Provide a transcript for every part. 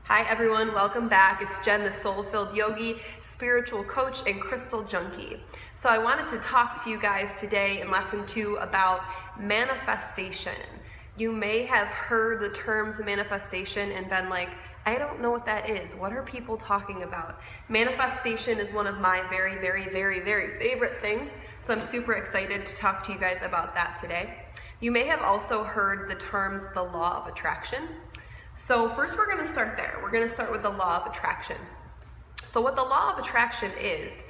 Hi everyone, welcome back. It's Jen, the soul-filled yogi, spiritual coach, and crystal junkie. So I wanted to talk to you guys today in lesson 2 about manifestation. You may have heard the terms manifestation and been like, I don't know what that is. What are people talking about? Manifestation is one of my very favorite things. So I'm super excited to talk to you guys about that today. You may have also heard the terms the law of attraction. So first we're going to start there. We're going to start with the law of attraction. So what the law of attraction is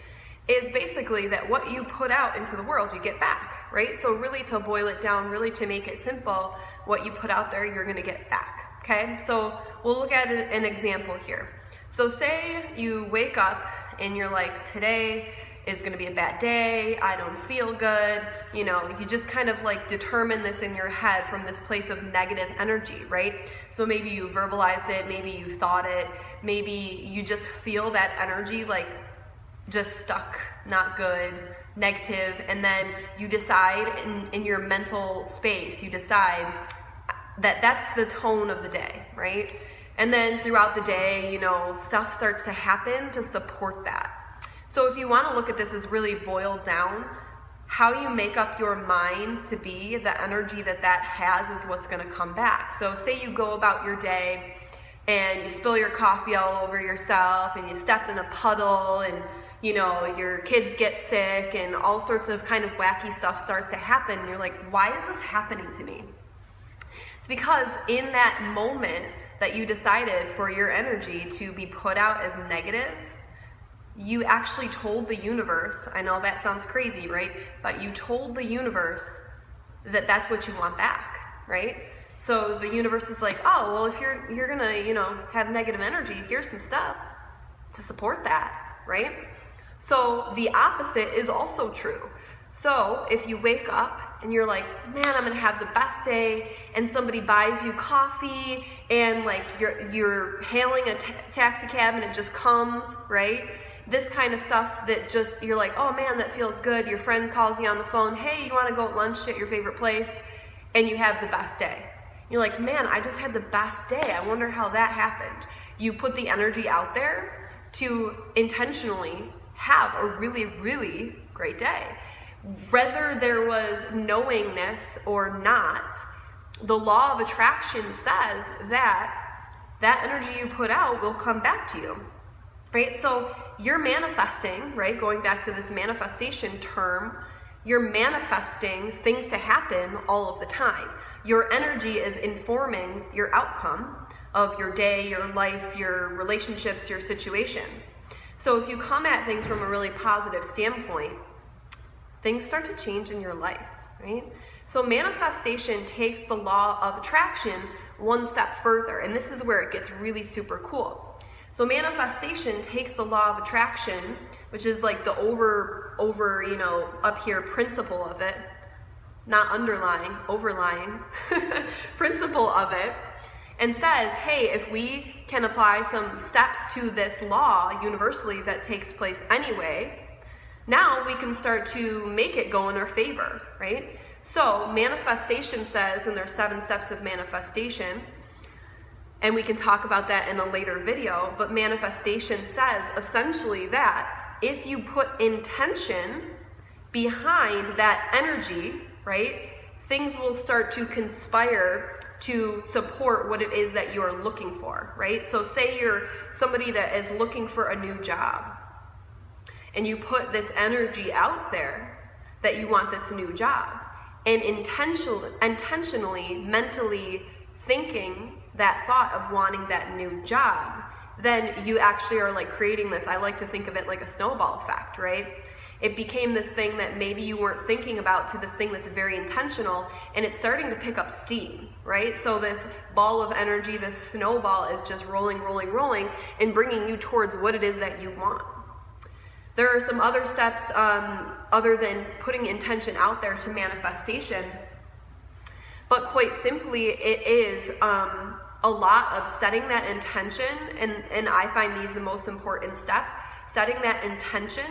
basically that what you put out into the world, you get back, right? So really to boil it down, really to make it simple, what you put out there, you're going to get back, okay? So we'll look at an example here. So say you wake up and you're like, today is going to be a bad day, I don't feel good, you just kind of like determine this in your head from this place of negative energy, right? So maybe you verbalized it, maybe you thought it, maybe you just feel that energy like just stuck, not good, negative, and then you decide in your mental space, you decide that that's the tone of the day, right? And then throughout the day, stuff starts to happen to support that. So if you want to look at this as really boiled down, how you make up your mind to be, the energy that has is what's going to come back. So say you go about your day and you spill your coffee all over yourself and you step in a puddle and your kids get sick and all sorts of kind of wacky stuff starts to happen. And you're like, why is this happening to me? It's because in that moment that you decided for your energy to be put out as negative, you actually told the universe, I know that sounds crazy, right? But you told the universe that that's what you want back, right? So the universe is like, oh, well, if you're gonna, have negative energy, here's some stuff to support that, right? So the opposite is also true. So if you wake up and you're like, man, I'm gonna have the best day, and somebody buys you coffee and like you're hailing a taxi cab and it just comes, right? This kind of stuff that just, you're like, oh man, that feels good. Your friend calls you on the phone, hey, you wanna go at lunch at your favorite place? And you have the best day. You're like, man, I just had the best day. I wonder how that happened. You put the energy out there to intentionally have a really great day. Whether there was knowingness or not, the law of attraction says that energy you put out will come back to you, right? So you're manifesting, right? Going back to this manifestation term, you're manifesting things to happen all of the time. Your energy is informing your outcome of your day, your life, your relationships, your situations. So if you come at things from a really positive standpoint, things start to change in your life, right? So manifestation takes the law of attraction one step further, and this is where it gets really super cool. So manifestation takes the law of attraction, which is like the over up here principle of it, not underlying, overlying principle of it, and says, hey, if we can apply some steps to this law universally that takes place anyway, now we can start to make it go in our favor, right? So manifestation says, and there's 7 steps of manifestation, and we can talk about that in a later video, but manifestation says essentially that if you put intention behind that energy, right, things will start to conspire to support what it is that you are looking for, right? So say you're somebody that is looking for a new job, and you put this energy out there that you want this new job, and intentionally, mentally thinking that thought of wanting that new job, then you actually are like creating this, I like to think of it like a snowball effect, right? It became this thing that maybe you weren't thinking about to this thing that's very intentional, and it's starting to pick up steam, right? So this ball of energy, this snowball is just rolling, and bringing you towards what it is that you want. There are some other steps other than putting intention out there to manifestation, but quite simply, it is a lot of setting that intention, and I find these the most important steps, setting that intention,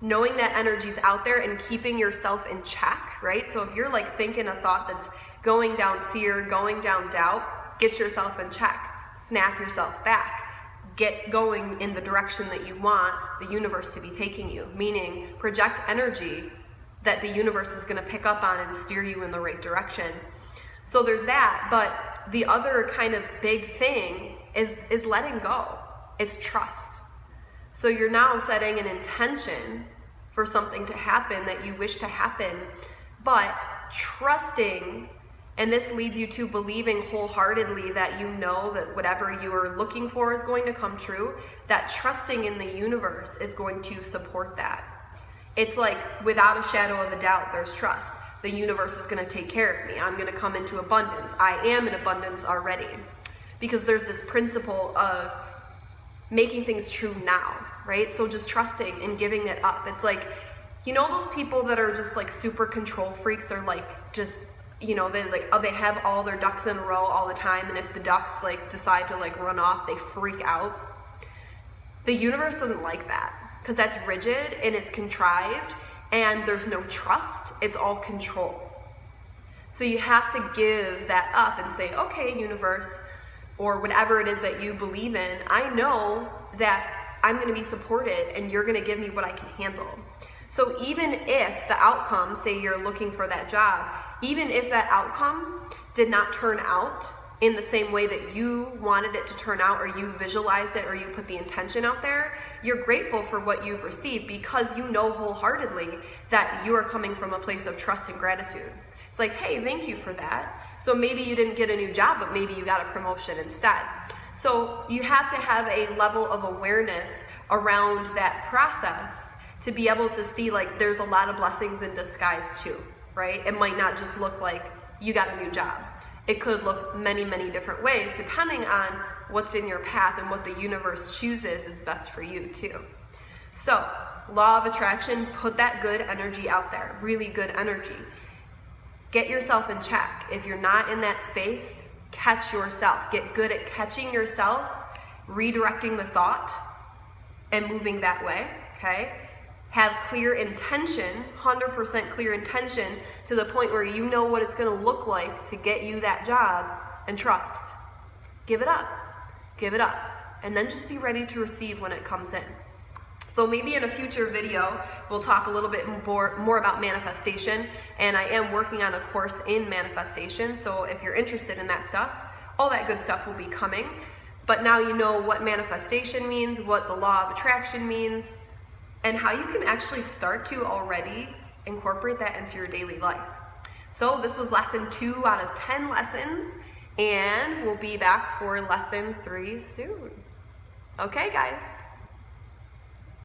knowing that energy's out there and keeping yourself in check, right? So if you're like thinking a thought that's going down fear, going down doubt, get yourself in check. snap yourself back. Get going in the direction that you want the universe to be taking you, meaning project energy that the universe is going to pick up on and steer you in the right direction. So there's that, but the other kind of big thing is letting go, is trust. So you're now setting an intention for something to happen that you wish to happen, but trusting, and this leads you to believing wholeheartedly that you know that whatever you are looking for is going to come true, that trusting in the universe is going to support that. It's like, without a shadow of a doubt, there's trust. The universe is going to take care of me. I'm going to come into abundance. I am in abundance already. Because there's this principle of making things true now, right? So just trusting and giving it up. It's like, you know those people that are just like super control freaks? They're like, just, you know, they like, oh, they have all their ducks in a row all the time, and if the ducks like decide to like run off, they freak out. The universe doesn't like that, because that's rigid and it's contrived and there's no trust. It's all control. So you have to give that up and say, okay, universe, or whatever it is that you believe in, I know that I'm going to be supported and you're going to give me what I can handle. So even if the outcome, say you're looking for that job, even if that outcome did not turn out in the same way that you wanted it to turn out, or you visualized it, or you put the intention out there, you're grateful for what you've received because you know wholeheartedly that you are coming from a place of trust and gratitude. It's like, hey, thank you for that. So maybe you didn't get a new job, but maybe you got a promotion instead. So you have to have a level of awareness around that process to be able to see, like, there's a lot of blessings in disguise too, right? It might not just look like you got a new job. It could look many, many different ways depending on what's in your path and what the universe chooses is best for you too. So, law of attraction, put that good energy out there, really good energy. Get yourself in check. If you're not in that space, catch yourself. Get good at catching yourself, redirecting the thought, and moving that way, okay? Have clear intention, 100% clear intention, to the point where you know what it's going to look like to get you that job, and trust. Give it up. Give it up. And then just be ready to receive when it comes in. So maybe in a future video, we'll talk a little bit more about manifestation, and I am working on a course in manifestation, so if you're interested in that stuff, all that good stuff will be coming. But now you know what manifestation means, what the law of attraction means, and how you can actually start to already incorporate that into your daily life. So this was lesson 2 out of 10 lessons, and we'll be back for lesson 3 soon. Okay, guys.